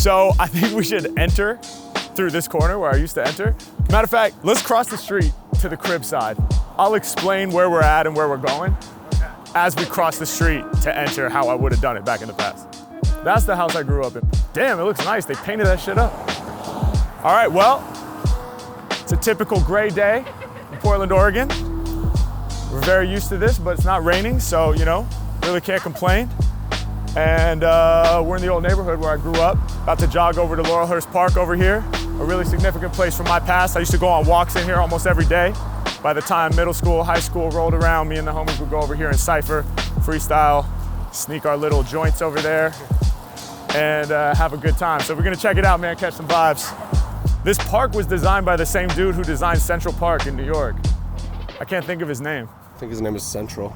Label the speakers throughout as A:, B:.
A: So I think we should enter through this corner where I used to enter. Matter of fact, let's cross the street to the crib side. I'll explain where we're at and where we're going as we cross the street to enter how I would have done it back in the past. That's the house I grew up in. Damn, it looks nice. They painted that shit up. All right, well, it's a typical gray day in Portland, Oregon. We're very used to this, but it's not raining, so, you know, really can't complain. And we're in the old neighborhood where I grew up. About to jog over to Laurelhurst Park over here. A really significant place from my past. I used to go on walks in here almost every day. By the time middle school, high school rolled around, me and the homies would go over here and cypher, freestyle, sneak our little joints over there, and have a good time. So we're gonna check it out, man, catch some vibes. This park was designed by the same dude who designed Central Park in New York. I can't think of his name.
B: I think his name is Central.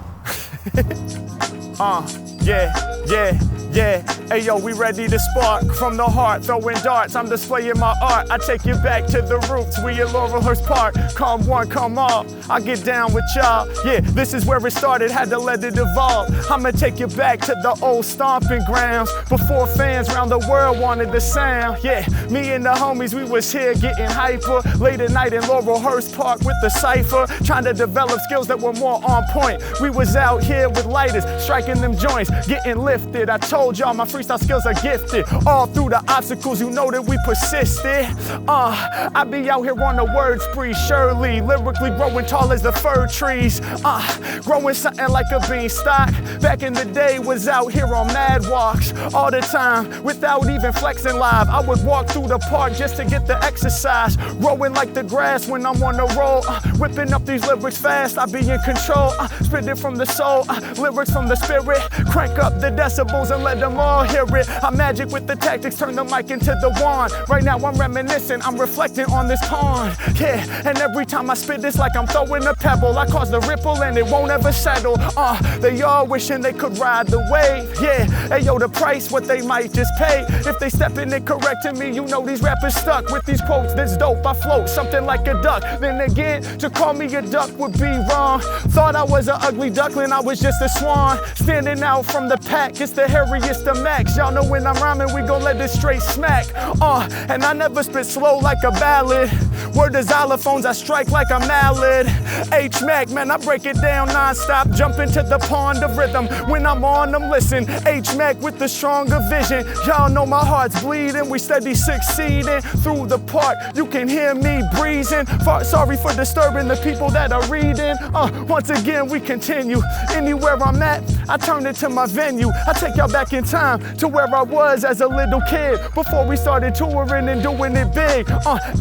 A: Yeah. Hey yo, we ready to spark from the heart, throwing darts. I'm displaying my art. I take you back to the roots. We at Laurelhurst Park. Come one, come all. I get down with y'all. Yeah, this is where it started. Had to let it evolve. I'ma take you back to the old stomping grounds before fans around the world wanted the sound. Yeah, me and the homies, we was here getting hyper. Late at night in Laurelhurst Park with the cypher, trying to develop skills that were more on point. We was out here with lighters, striking them joints, getting lifted. I told y'all my freestyle skills are gifted. All through the obstacles, you know that we persisted. I be out here on the word spree, surely lyrically growing tall as the fir trees. Growing something like a beanstalk. Back in the day, was out here on mad walks all the time without even flexing live. I would walk through the park just to get the exercise. Growing like the grass when I'm on the roll. Whipping up these lyrics fast, I be in control. Spitting from the soul, lyrics from the spirit. Crank up the decibels and let them all hear it. I'm magic with the tactics, turn the mic into the wand. Right now I'm reminiscing, I'm reflecting on this pond. Yeah, and every time I spit it's like I'm throwing a pebble. I cause the ripple and it won't ever settle. They all wishing they could ride the wave. Yeah, hey yo, the price, what they might just pay. If they step in it correcting me, you know these rappers stuck with these quotes that's dope. I float something like a duck. Then again, to call me a duck would be wrong. Thought I was an ugly duckling, I was just a swan. Standing out from the pack, it's the hairiest of Macks. Y'all know when I'm rhyming, we gon' let it straight smack. And I never spit slow like a ballad. Word to xylophones, I strike like a mallet. H-Mack, man, I break it down non-stop. Jump into the pond of rhythm. When I'm on them, listen. H-Mack with the stronger vision. Y'all know my heart's bleeding. We steady succeeding. Through the park, you can hear me breezing. Sorry for disturbing the people that are reading. Once again, we continue. Anywhere I'm at, I turn it to my venue. I take y'all back in time to where I was as a little kid before we started touring and doing it big.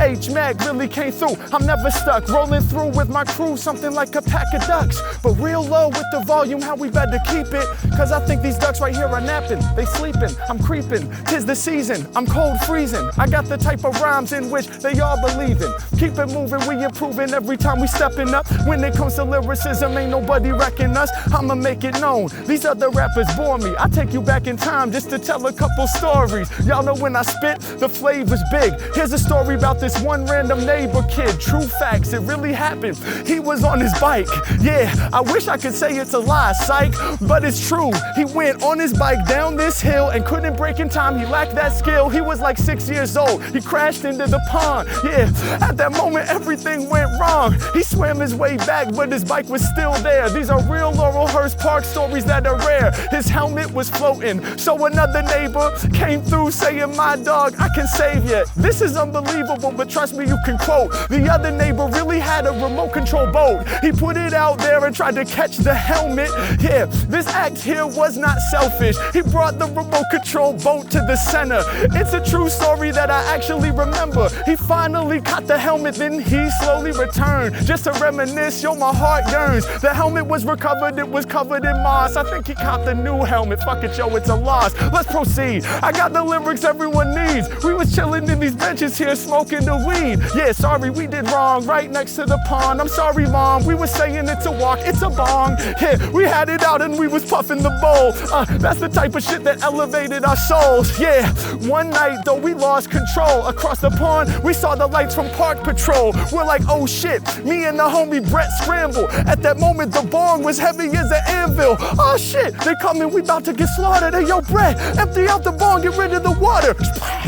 A: H-Mack really came through. I'm never stuck, rolling through with my crew, something like a pack of ducks. But real low with the volume, how we better keep it. Cause I think these ducks right here are napping, they sleeping, I'm creeping. 'Tis the season, I'm cold freezing. I got the type of rhymes in which they all believe in. Keep it moving, we improving every time we stepping up. When it comes to lyricism, ain't nobody wrecking us. I'ma make it known, these other rappers bore me. I take you back in time just to tell a couple stories. Y'all know when I spit, the flavor's big. Here's a story about this one random neighbor kid. True facts, it really happened. He was on his bike. Yeah, I wish I could say it's a lie, psych, but it's true. He went on his bike down this hill and couldn't break in time. He lacked that skill. He was like 6 years old. He crashed into the pond. Yeah, at that moment, everything went wrong. He swam his way back, but his bike was still there. These are real Laurelhurst Park stories that are rare. His helmet was floating, so another neighbor came through saying, my dog, I can save you. This is unbelievable, but trust me, you can quote. The other neighbor really had a remote control boat. He put it out there and tried to catch the helmet. Yeah, this act here was not selfish. He brought the remote control boat to the center. It's a true story that I actually remember. He finally caught the helmet, then he slowly returned. Just to reminisce, yo, my heart yearns. The helmet was recovered, it was covered in moss. I think he caught the new helmet. Fuck it, yo, it's a loss. Let's proceed. I got the lyrics everyone needs. We was chilling in these benches here smoking the weed. Yeah, sorry, we did wrong right next to the pond. I'm sorry, mom, we was saying it's a walk, it's a bong. Yeah, we had it out and we was puffing the bowl. That's the type of shit that elevated our souls. Yeah, one night though we lost control. Across the pond, we saw the lights from Park Patrol. We're like, oh shit, me and the homie Brett scramble. At that moment, the bong was heavy as an anvil. Oh shit, they coming, we about to get slaughtered. Hey yo, Brett, empty out the bong, get rid of the water.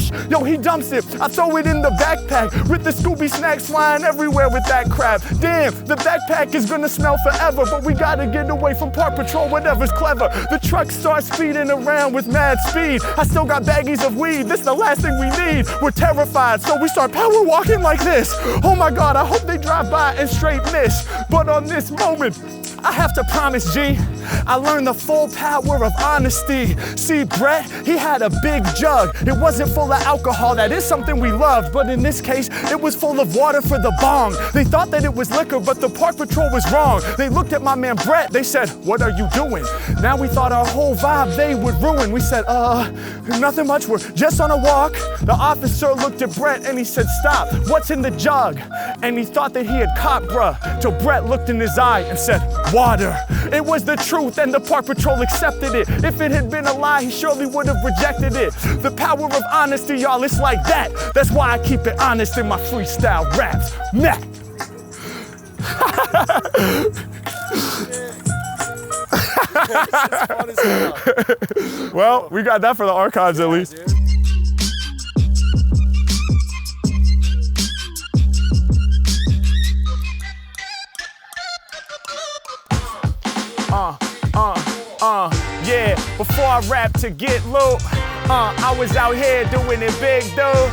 A: trash. Yo, he dumps it, I throw it in the backpack with the Scooby snacks flying everywhere with that crap. Damn, the backpack is gonna smell forever, but we gotta get away from Park Patrol, whatever's clever. The truck starts speeding around with mad speed. I still got baggies of weed, this the last thing we need. We're terrified, so we start power walking like this. Oh my God, I hope they drive by and straight miss. But on this moment, I have to promise, G, I learned the full power of honesty. See, Brett, he had a big jug. It wasn't full of alcohol, that is something we loved, but in this case, it was full of water for the bong. They thought that it was liquor, but the Park Patrol was wrong. They looked at my man Brett, they said, what are you doing? Now we thought our whole vibe they would ruin. We said, nothing much, we're just on a walk. The officer looked at Brett and he said, stop, what's in the jug? And he thought that he had caught bruh, till Brett looked in his eye and said, water. It was the truth and the Park Patrol accepted it. If it had been a lie, he surely would have rejected it. The power of honesty, y'all, it's like that. That's why I keep it honest in my freestyle raps. Mack. Well, we got that for the archives at least. Yeah, before I rap to get low, I was out here doing it big, dude.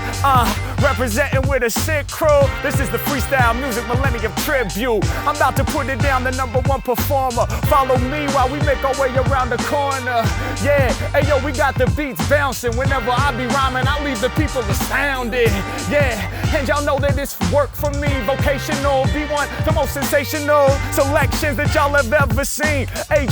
A: Representing with a sick crew. This is the Freestyle Music Millennium Tribute. I'm about to put it down, the #1 performer. Follow me while we make our way around the corner. Yeah, hey yo, we got the beats bouncing. Whenever I be rhyming, I leave the people astounded. Yeah, and y'all know that it's work for me. Vocational, B1, the most sensational selections that y'all have ever seen.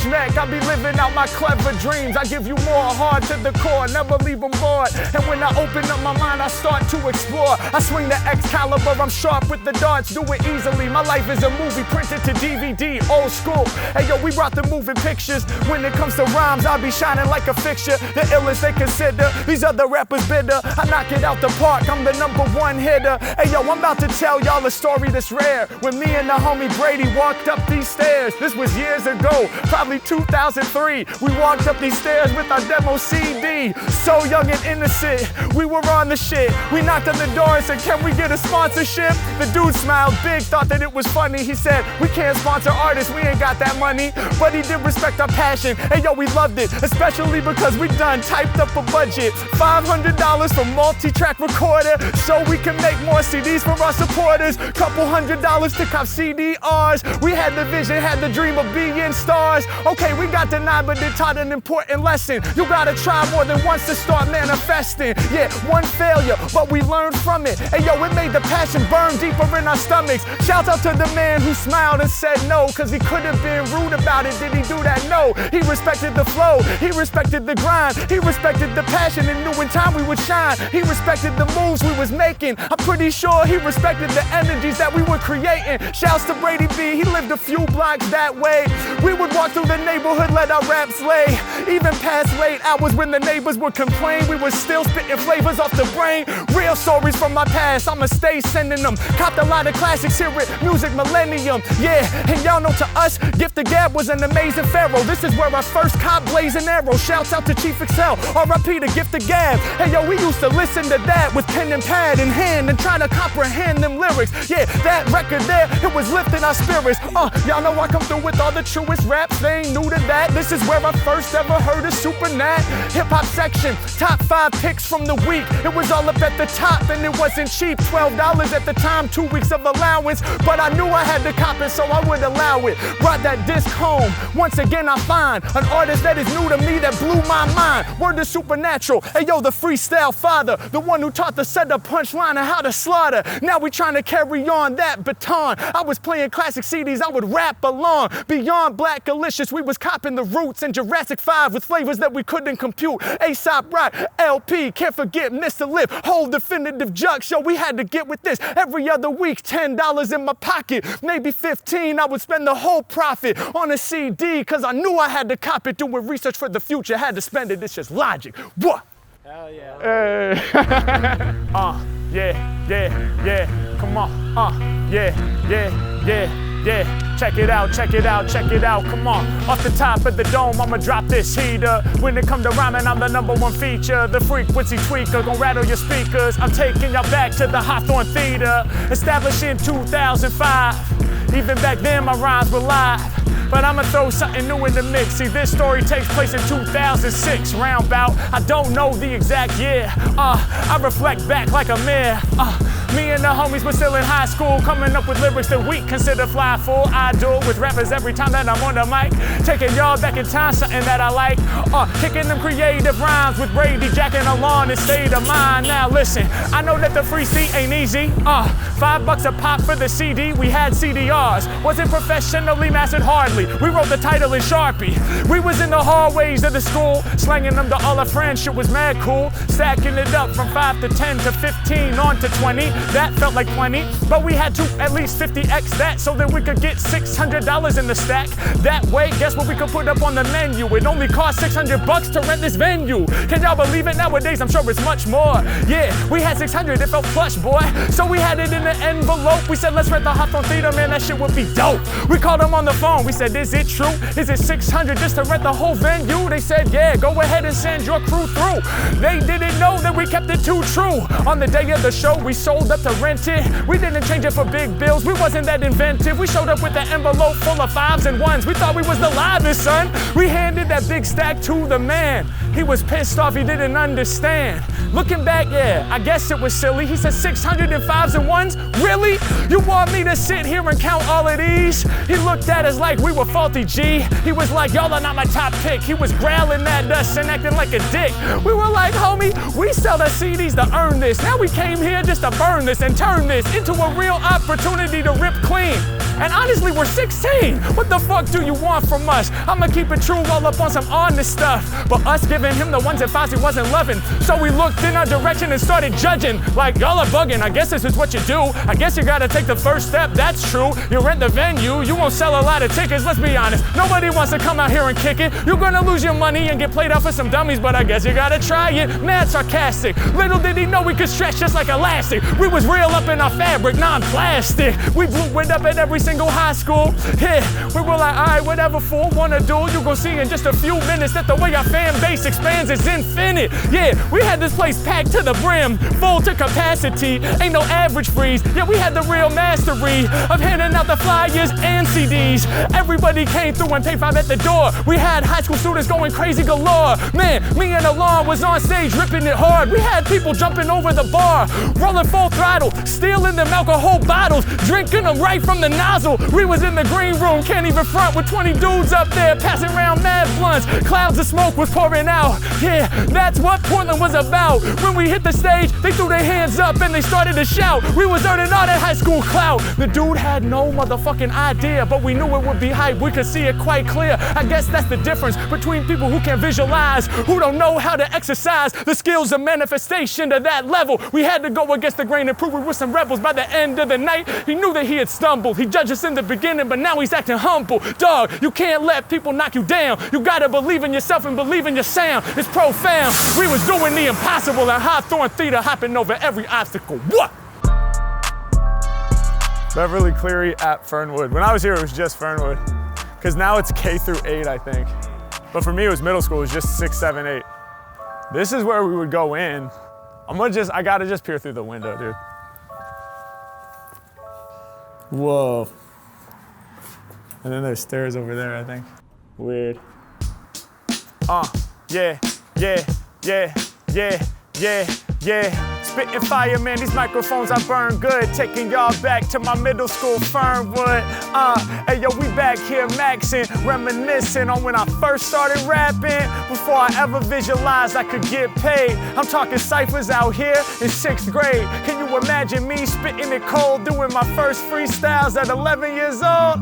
A: Mack, I be living out my clever dreams. I give you more hard to the core, never leave them bored. And when I open up my mind, I start to explore. I swing the Excalibur, I'm sharp with the darts, do it easily. My life is a movie printed to DVD, old school. Hey yo, we brought the moving pictures. When it comes to rhymes, I'll be shining like a fixture. The illest they consider, these other rappers bitter. I knock it out the park, I'm the #1 hitter. Hey yo, I'm about to tell y'all a story that's rare. When me and the homie Brady walked up these stairs, this was years ago, probably 2003. We walked up these stairs with our demo CD. So young and innocent, we were on the shit. We knocked on the door and said, can we get a sponsorship? The dude smiled big, thought that it was funny. He said, we can't sponsor artists, we ain't got that money. But he did respect our passion, and yo, we loved it. Especially because we done typed up a budget. $500 for multi-track recorder, so we can make more CDs for our supporters. Couple $100 to cop CDRs. We had the vision, had the dream of being stars. Okay, we got denied, but it taught an important lesson. You gotta try more than once to start manifesting. Yeah, one failure, but we learned from it. Hey yo, it made the passion burn deeper in our stomachs. Shout out to the man who smiled and said no, cause he could have been rude about it. Did he do that? No. He respected the flow, he respected the grind, he respected the passion and knew in time we would shine. He respected the moves we was making. I'm pretty sure he respected the energies that we were creating. Shouts to Brady B, he lived a few blocks that way. We would walk through the neighborhood, let our raps lay. Even past late hours when the neighbors would complain, we were still spitting flavors off the brain. Real stories from my past, I'ma stay sending them. Copped a lot of classics here at Music Millennium. Yeah, and y'all know to us, Gift the Gab was an amazing pharaoh. This is where our first cop blazing arrow. Shouts out to Chief Excel, R.I.P. to Gift the Gab. Hey yo, we used to listen to that with pen and pad in hand and try to comprehend them lyrics. Yeah, that record there, it was lifting our spirits. Y'all know I come through with all the truest raps, they ain't new to that. This is where I first ever heard of Super Nat. Hip hop section, top 5 picks from the week. It was all up at the top and it wasn't cheap. $12 at the time, 2 weeks of allowance. But I knew I had to cop it, so I would allow it. Brought that disc home. Once again I find an artist that is new to me that blew my mind. Word to Supernatural. Hey yo, the freestyle father, the one who taught the setup, punchline, and how to slaughter. Now we trying to carry on that baton. I was playing classic CDs, I would rap along. Beyond Black Delicious, we was copping the Roots and Jurassic 5 with flavors that we couldn't compute. A$AP Rock, LP, can't forget Mr. Lip, whole definitive jug show. We had to get with this every other week. $10 in my pocket, maybe 15. I would spend the whole profit on a CD, cause I knew I had to cop it. Doing research for the future, had to spend it. It's just logic. What?
B: Hell yeah.
A: Yeah. Come on. Yeah. Yeah, check it out, check it out, check it out, come on. Off the top of the dome, I'ma drop this heater. When it come to rhyming, I'm the #1 feature. The frequency tweaker, gon' rattle your speakers. I'm taking y'all back to the Hawthorne Theater, established in 2005. Even back then, my rhymes were live. But I'ma throw something new in the mix. See, this story takes place in 2006, roundabout. I don't know the exact year. I reflect back like a mirror. Me and the homies were still in high school, coming up with lyrics that we consider fly full. I do it with rappers every time that I'm on the mic, taking y'all back in time, something that I like. Kicking them creative rhymes with Brady, jacking along in state of mind. Now listen, I know that the free seat ain't easy. $5 a pop for the CD. We had CDRs, wasn't professionally mastered hardly. We wrote the title in Sharpie. We was in the hallways of the school, slanging them to all our friends. Shit was mad cool, stacking it up from 5 to 10 to 15 on to 20. That felt like plenty, but we had to at least 50x that so that we could get $600 in the stack. That way, guess what we could put up on the menu? It only cost $600 to rent this venue. Can y'all believe it? Nowadays, I'm sure it's much more. Yeah, we had 600, it felt plush, boy. So we had it in an envelope. We said, let's rent the Hawthorne Theater, man, that shit would be dope. We called them on the phone. We said, is it true? Is it 600 just to rent the whole venue? They said, yeah, go ahead and send your crew through. They didn't know that we kept it too true. On the day of the show, we sold up to rent it. We didn't change it for big bills. We wasn't that inventive. We showed up with an envelope full of 5s and 1s. We thought we was the livest, son. We handed that big stack to the man. He was pissed off, he didn't understand. Looking back, yeah, I guess it was silly. He said 605s and 1s? Really? You want me to sit here and count all of these? He looked at us like we were faulty, G. He was like, y'all are not my top pick. He was growling at us and acting like a dick. We were like, homie, we sell the CDs to earn this. Now we came here just to burn this and turn this into a real opportunity to rip clean. And honestly, we're 16. What the fuck do you want from us? I'ma keep it true, all up on some honest stuff. But us giving him the 1s and 5s he wasn't loving. So we looked in our direction and started judging. Like, y'all are bugging, I guess this is what you do. I guess you gotta take the first step, that's true. You rent the venue, you won't sell a lot of tickets, let's be honest. Nobody wants to come out here and kick it. You're gonna lose your money and get played out for some dummies, but I guess you gotta try it. Mad sarcastic. Little did he know we could stretch just like elastic. We was real up in our fabric, non-plastic. We blew it up at every single high school. Yeah, we were like, all right, whatever fool wanna do, you gon' see in just a few minutes that the way our fan base expands is infinite. Yeah, we had this place packed to the brim, full to capacity, ain't no average freeze. Yeah, we had the real mastery of handing out the flyers and CDs. Everybody came through and paid $5 at the door. We had high school students going crazy galore. Man, me and Alon was on stage ripping it hard. We had people jumping over the bar, rolling full throttle, stealing them alcohol bottles, drinking them right from the nozzle. We was in the green room, can't even front, with 20 dudes up there passing around mad blunts. Clouds of smoke was pouring out. Yeah, that's what Portland was about. When we hit the stage, they threw their hands up and they started to shout. We was earning all that high school clout. The dude had no motherfucking idea, but we knew it would be hype. We could see it quite clear. I guess that's the difference between people who can visualize, who don't know how to exercise the skills of manifestation to that level. We had to go against the grain and prove we were some rebels. By the end of the night, he knew that he had stumbled. He judged us in the beginning, but now he's acting humble. Dog, you can't let people knock you down. You gotta believe in yourself and believe in your sound. It's profound. We was doing the impossible at Hawthorne Theater, hopping over every obstacle. What? Beverly Cleary at Fernwood. When I was here, it was just Fernwood. Because now it's K through 8, I think. But for me, it was middle school. It was just 6, 7, 8. This is where we would go in. I gotta just peer through the window, dude. Whoa. And then there's stairs over there, I think. Weird. Yeah, yeah, yeah, yeah, yeah, yeah. Spitting fire, man, these microphones I burn good. Taking y'all back to my middle school, Fernwood. Hey yo, we back here maxing, reminiscing on when I first started rapping. Before I ever visualized I could get paid. I'm talking ciphers out here in 6th grade. Can you imagine me spitting it cold, doing my first freestyles at 11 years old?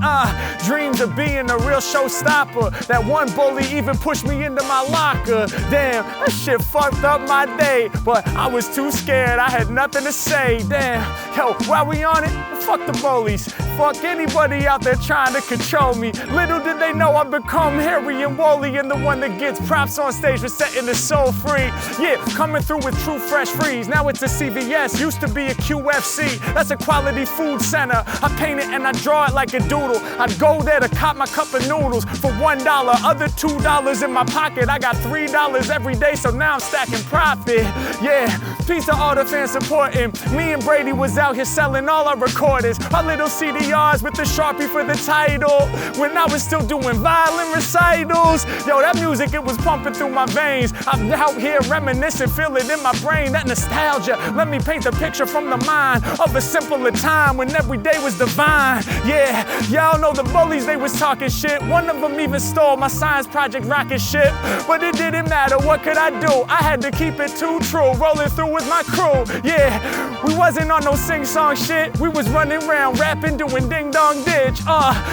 A: Dreams of being a real showstopper. That one bully even pushed me into my locker. Damn, that shit fucked up my day, but I was too scared scared, I had nothing to say. Damn, yo, while we on it, fuck the bullies. Fuck anybody out there trying to control me. Little did they know I've become hairy and woolly and the one that gets props on stage for setting the soul free. Yeah, coming through with true fresh freeze. Now it's a CVS, used to be a QFC. That's a quality food center. I paint it and I draw it like a doodle. I'd go there to cop my cup of noodles for $1. Other $2 in my pocket. I got $3 every day, so now I'm stacking profit. Yeah, peace to all the fans supporting. Me and Brady was out here selling all our recordings. Our little CDRs with the Sharpie for the title. When I was still doing violin recitals. Yo, that music, it was pumping through my veins. I'm out here reminiscing, feel it in my brain. That nostalgia, let me paint the picture from the mind of a simpler time when every day was divine. Yeah, y'all know the bullies, they was talking shit. One of them even stole my science project rocket ship. But it didn't matter, what could I do? I had to keep it too true, rolling through with my crew. Yeah, we wasn't on no sing-song shit. We was running around, rapping, doing ding-dong ditch.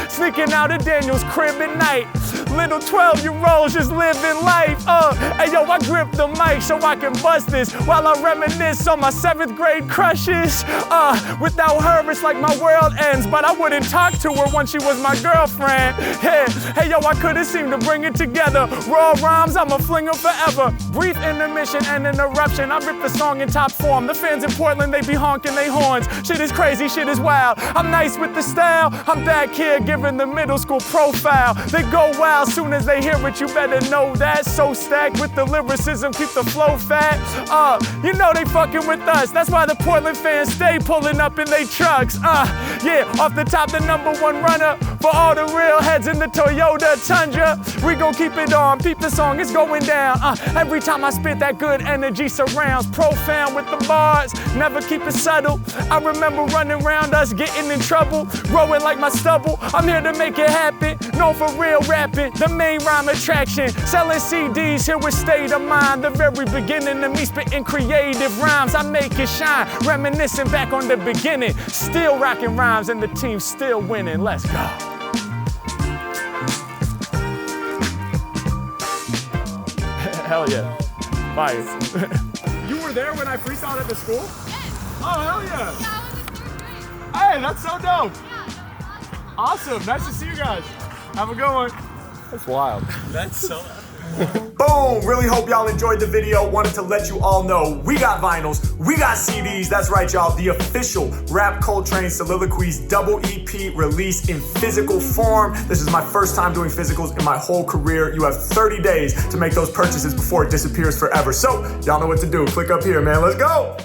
A: Sneaking out of Daniel's crib at night. Little 12-year-olds just living life. Hey yo, I grip the mic so I can bust this while I reminisce on my 7th grade crushes. Without her, it's like my world ends, but I wouldn't talk to her once she was my girlfriend. Yeah. Hey yo, I couldn't seem to bring it together. Raw rhymes, I'ma fling them forever. Brief intermission and interruption. I rip the song in top form. The fans in Portland, they be honking their horns. Shit is crazy, shit is wild. I'm nice with the style. I'm back here giving the middle school profile. They go wild soon as they hear it, you better know that. So stacked with the lyricism, keep the flow fat. You know they fucking with us. That's why the Portland fans stay pulling up in they trucks. Yeah, off the top, the #1 runner for all the real heads in the Toyota Tundra. We gon' keep it on, peep the song, it's going down. Every time I spit, that good energy surrounds. Profound with the bars, never keep it subtle. I remember running around us, getting in trouble, growing like my stubble. I'm here to make it happen, known for real rapping, the main rhyme attraction. Selling CDs here with State of Mind, the very beginning of me spitting creative rhymes. I make it shine, reminiscing back on the beginning. Still rocking rhymes and the team still winning. Let's go. Hell yeah. Fire. You were there when I freestyled at the school? Yes. Oh, hell yeah. Yeah, I was in 3rd grade. Hey, that's so dope. Yeah. Awesome. Nice to see you guys. Have a good one. That's wild. That's so Boom! Really hope y'all enjoyed the video. Wanted to let you all know we got vinyls, we got CDs. That's right, y'all. The official Rap Coltrane Soliloquies double EP release in physical form. This is my first time doing physicals in my whole career. You have 30 days to make those purchases before it disappears forever. So, y'all know what to do. Click up here, man. Let's go!